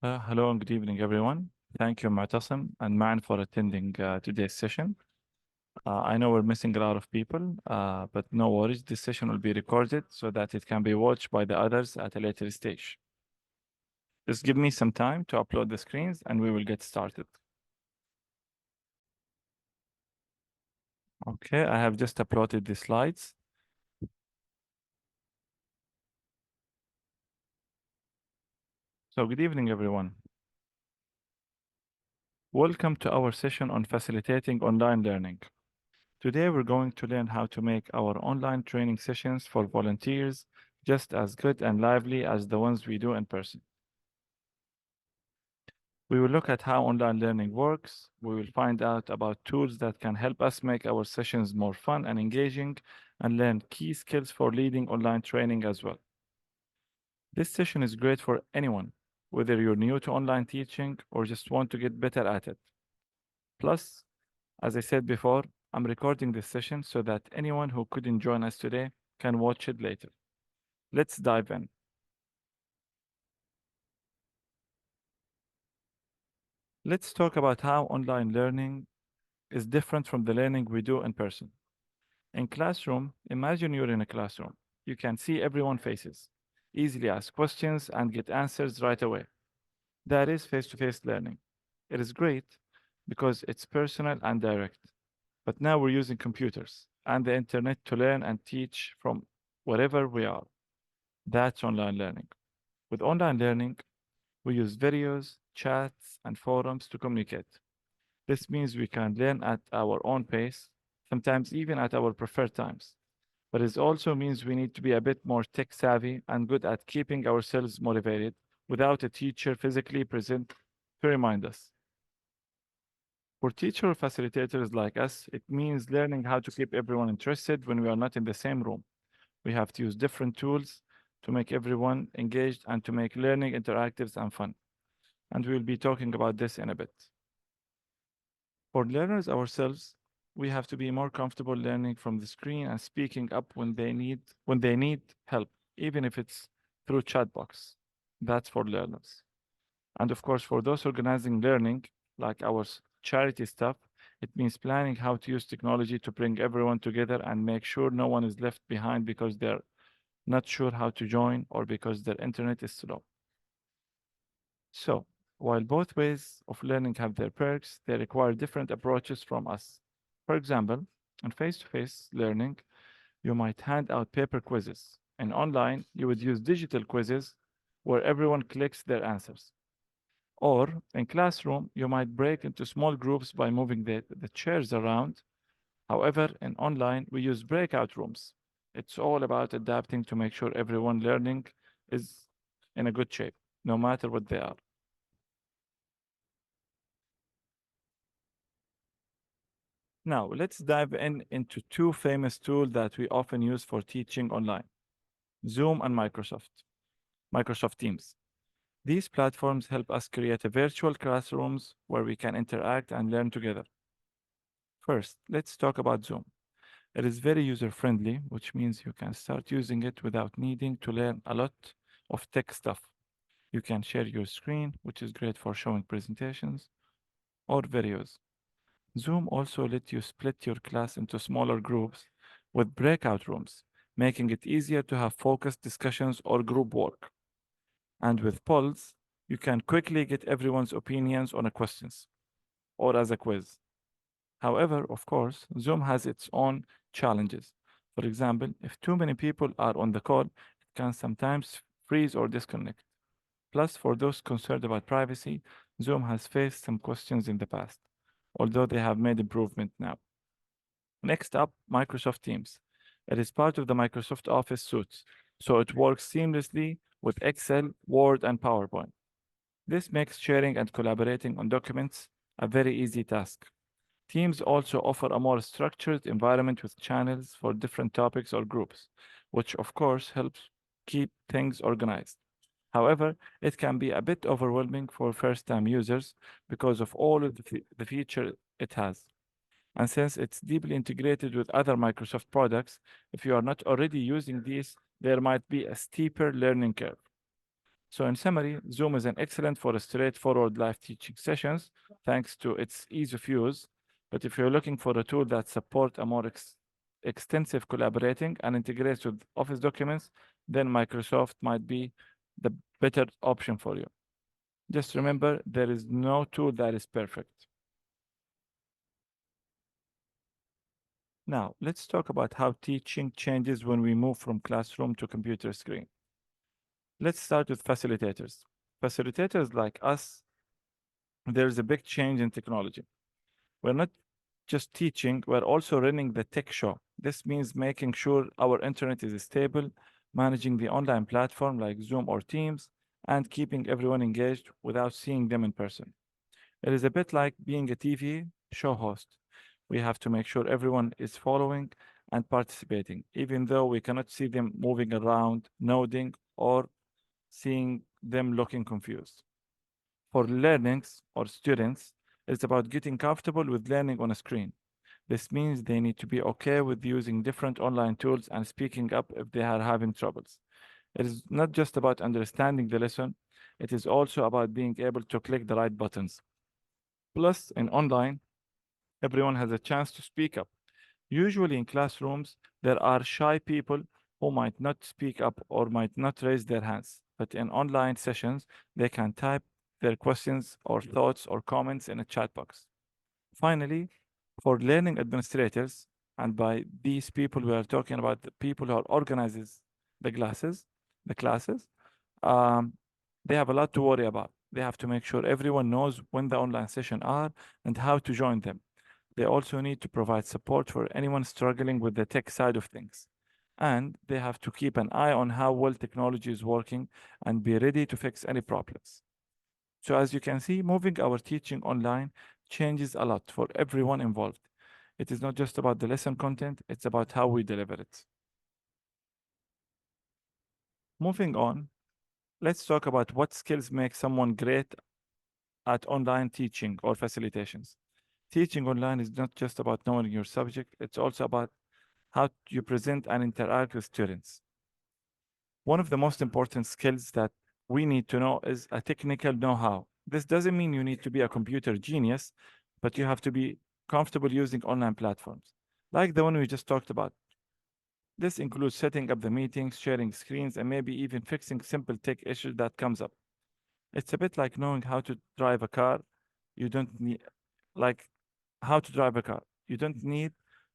Hello and good evening, everyone. Thank you, Mu'tasim and Man, for attending today's session. I know we're missing a lot of people, but no worries. This session will be recorded so that it can be watched by the others at a later stage. Just give me some time to upload the screens and we will get started. Okay, I have just uploaded the slides. So good evening, everyone. Welcome to our session on facilitating online learning. Today, we're going to learn how to make our online training sessions for volunteers just as good and lively as the ones we do in person. We will look at how online learning works. We will find out about tools that can help us make our sessions more fun and engaging and learn key skills for leading online training as well. This session is great for anyone, whether you're new to online teaching or just want to get better at it. Plus, as I said before, I'm recording this session so that anyone who couldn't join us today can watch it later. Let's dive in. Let's talk about how online learning is different from the learning we do in person. In classroom, imagine you're in a classroom. You can see everyone's faces, easily ask questions and get answers right away. That is face-to-face learning. It is great because it's personal and direct. But now we're using computers and the internet to learn and teach from wherever we are. That's online learning. With online learning, we use videos, chats, and forums to communicate. This means we can learn at our own pace, sometimes even at our preferred times. But it also means we need to be a bit more tech savvy and good at keeping ourselves motivated without a teacher physically present to remind us. For teacher or facilitators like us, it means learning how to keep everyone interested when we are not in the same room. We have to use different tools to make everyone engaged and to make learning interactive and fun. And we'll be talking about this in a bit. For learners ourselves, we have to be more comfortable learning from the screen and speaking up when they need help, even if it's through chat box. That's for learners. And of course, for those organizing learning, like our charity stuff, it means planning how to use technology to bring everyone together and make sure no one is left behind because they're not sure how to join or because their internet is slow. So, while both ways of learning have their perks, they require different approaches from us. For example, in face-to-face learning, you might hand out paper quizzes. And online, you would use digital quizzes where everyone clicks their answers. Or in classroom, you might break into small groups by moving the chairs around. However, in online, we use breakout rooms. It's all about adapting to make sure everyone learning is in a good shape, no matter what they are. Now, let's dive into two famous tools that we often use for teaching online, Zoom and Microsoft Teams. These platforms help us create a virtual classrooms where we can interact and learn together. First, let's talk about Zoom. It is very user-friendly, which means you can start using it without needing to learn a lot of tech stuff. You can share your screen, which is great for showing presentations or videos. Zoom also lets you split your class into smaller groups with breakout rooms, making it easier to have focused discussions or group work. And with polls, you can quickly get everyone's opinions on a questions or as a quiz. However, of course, Zoom has its own challenges. For example, if too many people are on the call, it can sometimes freeze or disconnect. Plus, for those concerned about privacy, Zoom has faced some questions in the past, although they have made improvement now. Next up, Microsoft Teams. It is part of the Microsoft Office suite, so it works seamlessly with Excel, Word, and PowerPoint. This makes sharing and collaborating on documents a very easy task. Teams also offer a more structured environment with channels for different topics or groups, which of course helps keep things organized. However, it can be a bit overwhelming for first-time users because of all of the feature it has. And since it's deeply integrated with other Microsoft products, if you are not already using these, there might be a steeper learning curve. So, in summary, Zoom is an excellent for a straightforward live teaching sessions thanks to its ease of use. But if you're looking for a tool that supports a more extensive collaborating and integrates with Office documents, then Microsoft might be the better option for you. Just remember, there is no tool that is perfect. Now, let's talk about how teaching changes when we move from classroom to computer screen. Let's start with facilitators. Facilitators like us, there's a big change in technology. We're not just teaching, we're also running the tech show. This means making sure our internet is stable, managing the online platform like Zoom or Teams, and keeping everyone engaged without seeing them in person. It is a bit like being a TV show host. We have to make sure everyone is following and participating, even though we cannot see them moving around, nodding, or seeing them looking confused. For learnings or students, it's about getting comfortable with learning on a screen. This means they need to be okay with using different online tools and speaking up if they are having troubles. It is not just about understanding the lesson, it is also about being able to click the right buttons. Plus, in online, everyone has a chance to speak up. Usually in classrooms, there are shy people who might not speak up or might not raise their hands. But in online sessions, they can type their questions or thoughts or comments in a chat box. Finally, for learning administrators, and by these people we are talking about the people who are organizes the classes, um, they have a lot to worry about. They have to make sure everyone knows when the online session are and how to join them. They also need to provide support for anyone struggling with the tech side of things. And they have to keep an eye on how well technology is working and be ready to fix any problems. So, as you can see, moving our teaching online changes a lot for everyone involved. It is not just about the lesson content, it's about how we deliver it. Moving on, let's talk about what skills make someone great at online teaching or facilitations. Teaching online is not just about knowing your subject, it's also about how you present and interact with students. One of the most important skills that we need to know is a technical know-how. This doesn't mean you need to be a computer genius, but you have to be comfortable using online platforms, like the one we just talked about. This includes setting up the meetings, sharing screens, and maybe even fixing simple tech issues that comes up. It's a bit like knowing how to drive a car. You don't need like how to drive a car. You don't need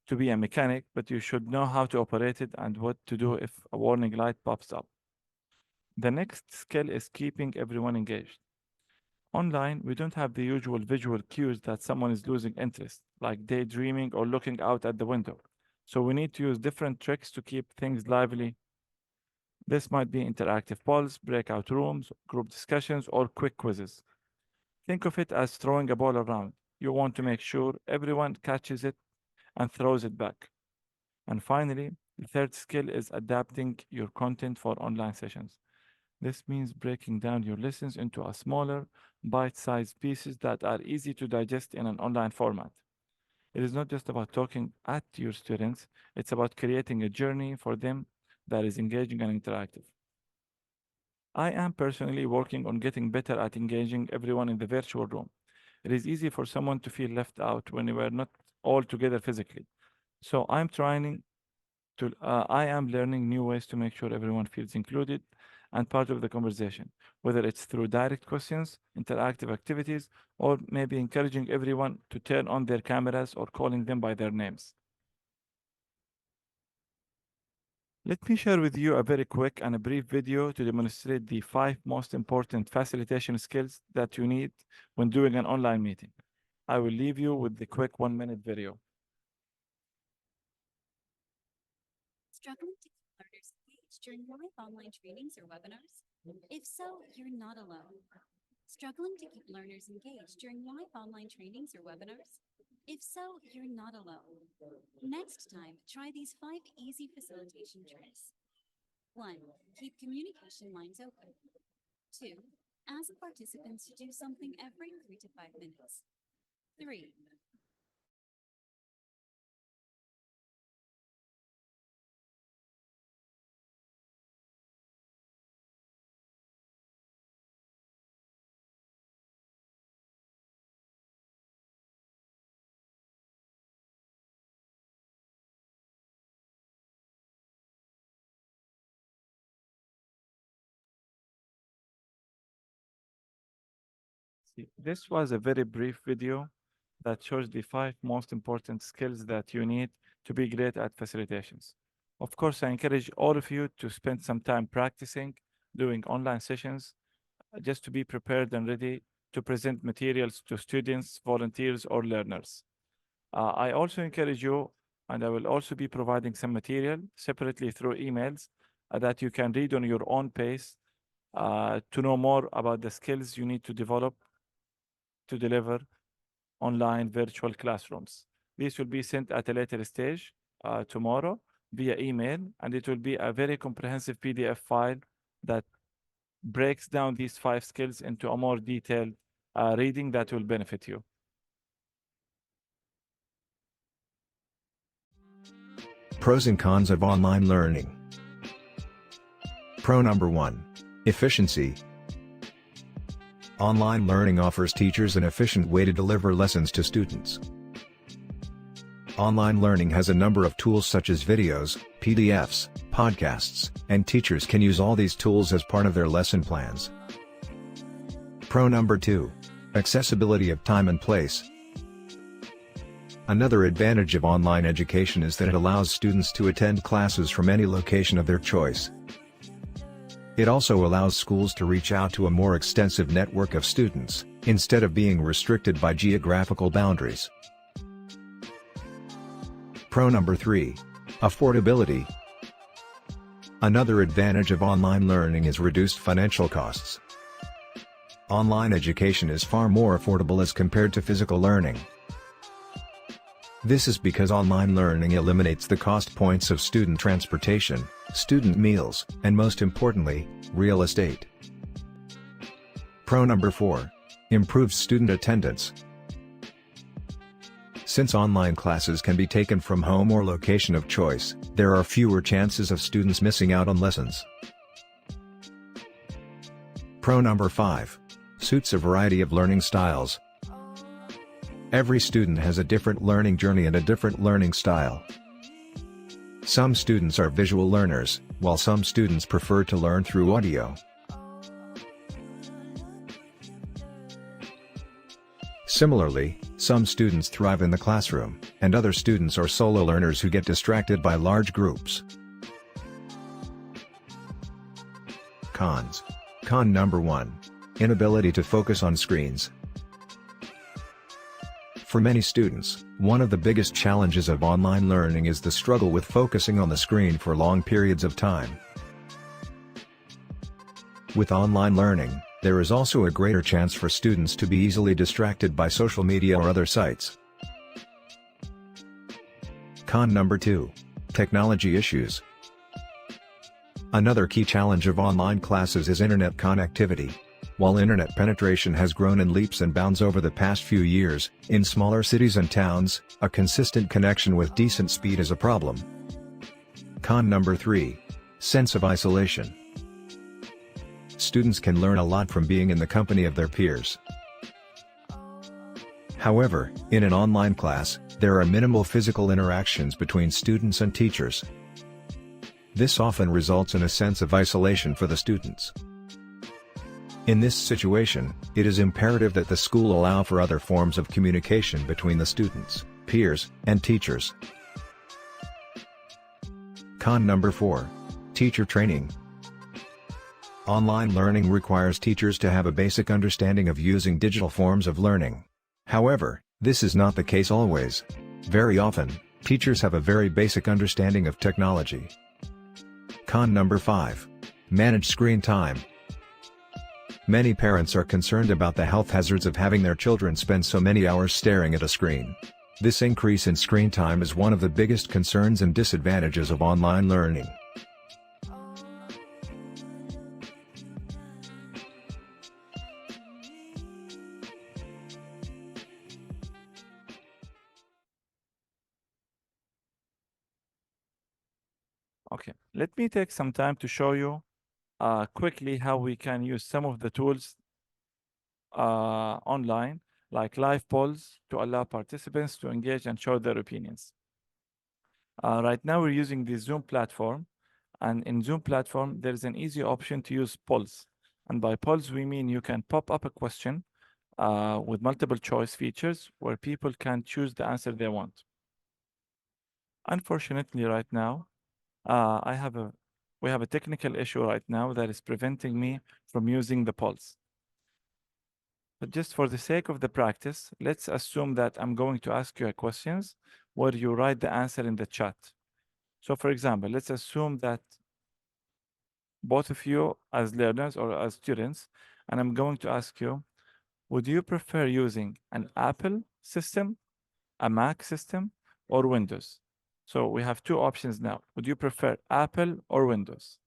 to be a mechanic, but you should know how to operate it and what to do if a warning light pops up. The next skill is keeping everyone engaged. Online, we don't have the usual visual cues that someone is losing interest, like daydreaming or looking out at the window. So we need to use different tricks to keep things lively. This might be interactive polls, breakout rooms, group discussions, or quick quizzes. Think of it as throwing a ball around. You want to make sure everyone catches it and throws it back. And finally, the third skill is adapting your content for online sessions. This means breaking down your lessons into a smaller, bite-sized pieces that are easy to digest in an online format. It is not just about talking at your students, it's about creating a journey for them that is engaging and interactive. I am personally working on getting better at engaging everyone in the virtual room. It is easy for someone to feel left out when we are not all together physically. So I am learning new ways to make sure everyone feels included and part of the conversation, whether it's through direct questions, interactive activities, or maybe encouraging everyone to turn on their cameras or calling them by their names. Let me share with you a very quick and a brief video to demonstrate the 5 most important facilitation skills that you need when doing an online meeting. I will leave you with the quick 1 minute video. Struggling to keep learners engaged during live online trainings or webinars? If so, you're not alone. Struggling to keep learners engaged during live online trainings or webinars? If so, you're not alone. Next time, try these 5 easy facilitation tricks. 1. Keep communication lines open. 2. Ask participants to do something every 3 to 5 minutes. 3. This was a very brief video that shows the 5 most important skills that you need to be great at facilitations. Of course, I encourage all of you to spend some time practicing, doing online sessions, just to be prepared and ready to present materials to students, volunteers, or learners. I also encourage you, and I will also be providing some material separately through emails that you can read on your own pace to know more about the skills you need to develop to deliver online virtual classrooms. This will be sent at a later stage tomorrow via email, and it will be a very comprehensive PDF file that breaks down these 5 skills into a more detailed reading that will benefit you. Pros and cons of online learning. Pro number 1. Efficiency. Online learning offers teachers an efficient way to deliver lessons to students. Online learning has a number of tools such as videos, PDFs, podcasts, and teachers can use all these tools as part of their lesson plans. Pro number 2. Accessibility of time and place. Another advantage of online education is that it allows students to attend classes from any location of their choice. It also allows schools to reach out to a more extensive network of students, instead of being restricted by geographical boundaries. Pro number 3. Affordability. Another advantage of online learning is reduced financial costs. Online education is far more affordable as compared to physical learning. This is because online learning eliminates the cost points of student transportation, student meals, and most importantly, real estate. Pro number 4. Improves student attendance. Since online classes can be taken from home or location of choice, there are fewer chances of students missing out on lessons. Pro number 5. Suits a variety of learning styles. Every student has a different learning journey and a different learning style. Some students are visual learners, while some students prefer to learn through audio. Similarly, some students thrive in the classroom, and other students are solo learners who get distracted by large groups. Cons. Con number 1. Inability to focus on screens. For many students, one of the biggest challenges of online learning is the struggle with focusing on the screen for long periods of time. With online learning, there is also a greater chance for students to be easily distracted by social media or other sites. Con number 2. Technology issues. Another key challenge of online classes is internet connectivity. While internet penetration has grown in leaps and bounds over the past few years, in smaller cities and towns, a consistent connection with decent speed is a problem. Con number 3. Sense of isolation. Students can learn a lot from being in the company of their peers. However, in an online class, there are minimal physical interactions between students and teachers. This often results in a sense of isolation for the students. In this situation, it is imperative that the school allow for other forms of communication between the students, peers, and teachers. Con number 4. Teacher training. Online learning requires teachers to have a basic understanding of using digital forms of learning. However, this is not the case always. Very often, teachers have a very basic understanding of technology. Con number 5. Manage screen time. Many parents are concerned about the health hazards of having their children spend so many hours staring at a screen. This increase in screen time is one of the biggest concerns and disadvantages of online learning. Okay, let me take some time to show you quickly how we can use some of the tools online, like live polls, to allow participants to engage and show their opinions. Right now, we're using the Zoom platform, and in Zoom platform, there's an easy option to use polls. And by polls, we mean you can pop up a question with multiple choice features where people can choose the answer they want. Unfortunately, right now, I have a we have a technical issue right now that is preventing me from using the polls. But just for the sake of the practice, let's assume that I'm going to ask you a questions where you write the answer in the chat. So for example, let's assume that both of you as learners or as students, and I'm going to ask you, would you prefer using an Apple system, a Mac system, or Windows? So we have two options now. Would you prefer Apple or Windows?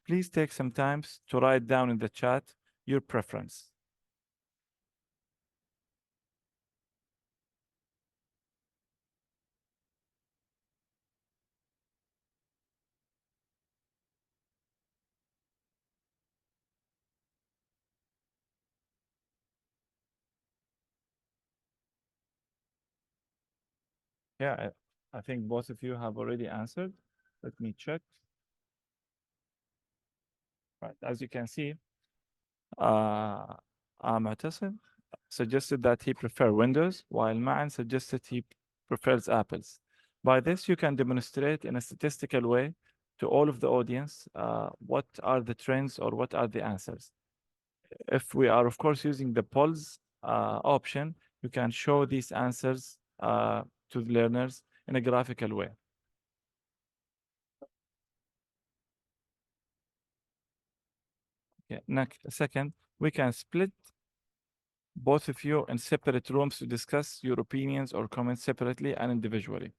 Please take some time to write down in the chat your preference. Yeah, I think both of you have already answered. Let me check. Right, as you can see, uh, Mu'tasim suggested that he prefer Windows, while Ma'an suggested he prefers Apples. By this, you can demonstrate in a statistical way to all of the audience what are the trends or what are the answers. If we are, of course, using the polls option, you can show these answers to the learners in a graphical way. Yeah. Next, second, we can split both of you in separate rooms to discuss your opinions or comments separately and individually.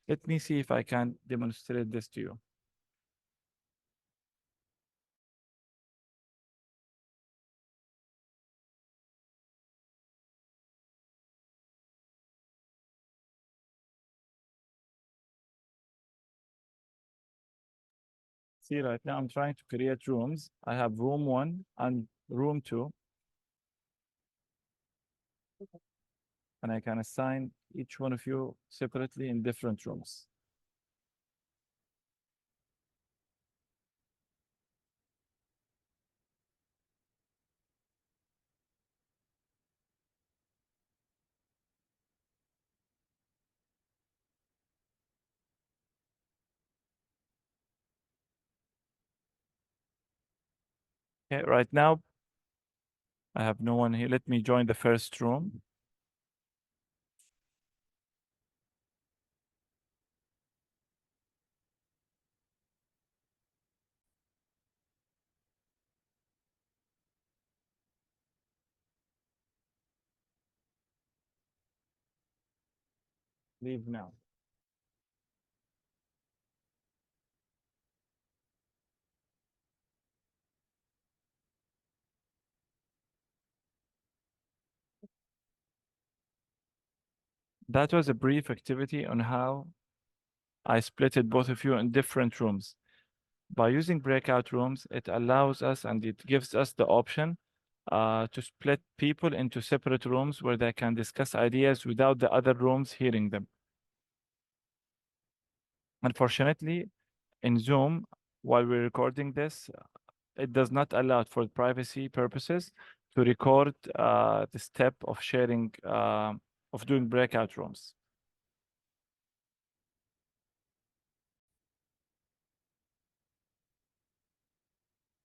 Let me see if I can demonstrate this to you. See, right now I'm trying to create rooms. I have room 1 and room 2, and I can assign each one of you separately in different rooms. Okay, right now I have no one here. Let me join the first room. Leave now. That was a brief activity on how I splitted both of you in different rooms. By using breakout rooms, it allows us and it gives us the option to split people into separate rooms where they can discuss ideas without the other rooms hearing them. Unfortunately, in Zoom, while we're recording this, it does not allow for privacy purposes to record the step of sharing, of doing breakout rooms.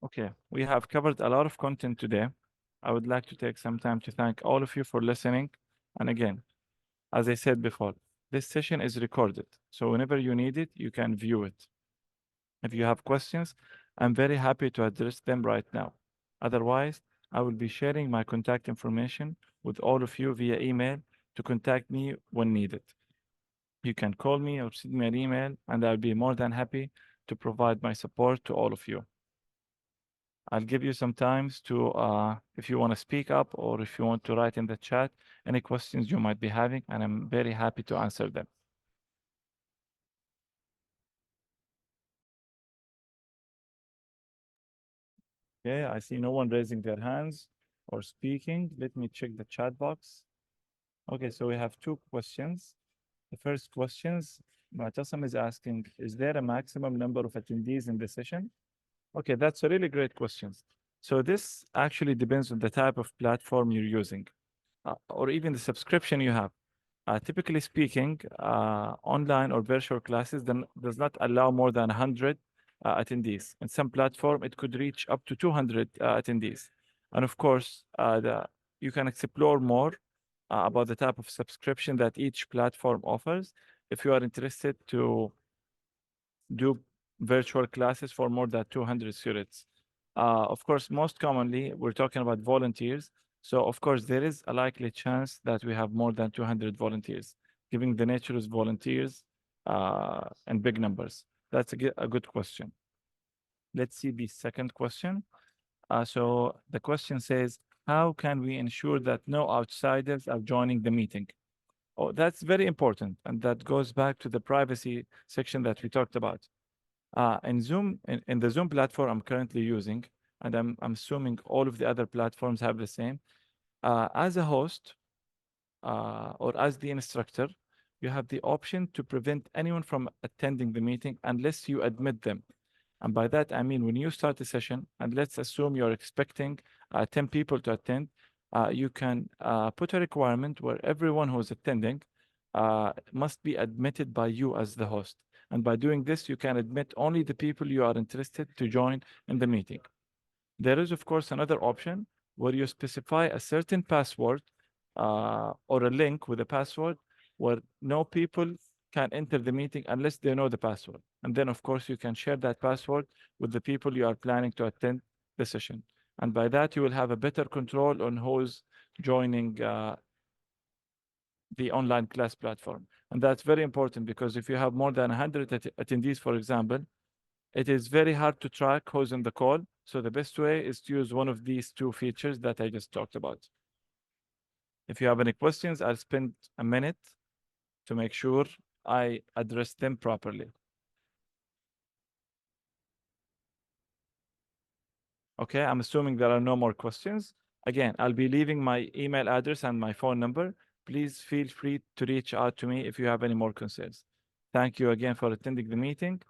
Okay, we have covered a lot of content today. I would like to take some time to thank all of you for listening. And again, as I said before, this session is recorded, so whenever you need it, you can view it. If you have questions, I'm very happy to address them right now. Otherwise, I will be sharing my contact information with all of you via email to contact me when needed. You can call me or send me an email, and I'll be more than happy to provide my support to all of you. I'll give you some times to, if you want to speak up or if you want to write in the chat any questions you might be having, and I'm very happy to answer them. Okay, I see no one raising their hands or speaking. Let me check the chat box. Okay, so we have two questions. The first questions, Mu'tasim is asking, is there a maximum number of attendees in the session? Okay, that's a really great question. So this actually depends on the type of platform you're using. or even the subscription you have. Typically speaking, online or virtual classes does not allow more than 100 attendees. In some platform, it could reach up to 200 attendees. And of course, you can explore more about the type of subscription that each platform offers if you are interested to do virtual classes for more than 200 students. Of course, most commonly, we're talking about volunteers. So, of course, there is a likely chance that we have more than 200 volunteers, given the nature of volunteers and big numbers. That's a good question. Let's see the second question. So the question says, how can we ensure that no outsiders are joining the meeting? Oh, that's very important. And that goes back to the privacy section that we talked about. In Zoom, in the Zoom platform I'm currently using, and I'm assuming all of the other platforms have the same. As a host or as the instructor, you have the option to prevent anyone from attending the meeting unless you admit them. And by that, I mean when you start a session, and let's assume you're expecting 10 people to attend, you can put a requirement where everyone who's attending must be admitted by you as the host. And by doing this, you can admit only the people you are interested to join in the meeting. There is, of course, another option where you specify a certain password or a link with a password where no people can enter the meeting unless they know the password. And then, of course, you can share that password with the people you are planning to attend the session. And by that, you will have a better control on who's joining the online class platform. And that's very important because if you have more than 100 attendees, for example, it is very hard to track who's in the call. So the best way is to use one of these two features that I just talked about. If you have any questions, I'll spend a minute to make sure I address them properly. Okay, I'm assuming there are no more questions. Again, I'll be leaving my email address and my phone number. Please feel free to reach out to me if you have any more concerns. Thank you again for attending the meeting.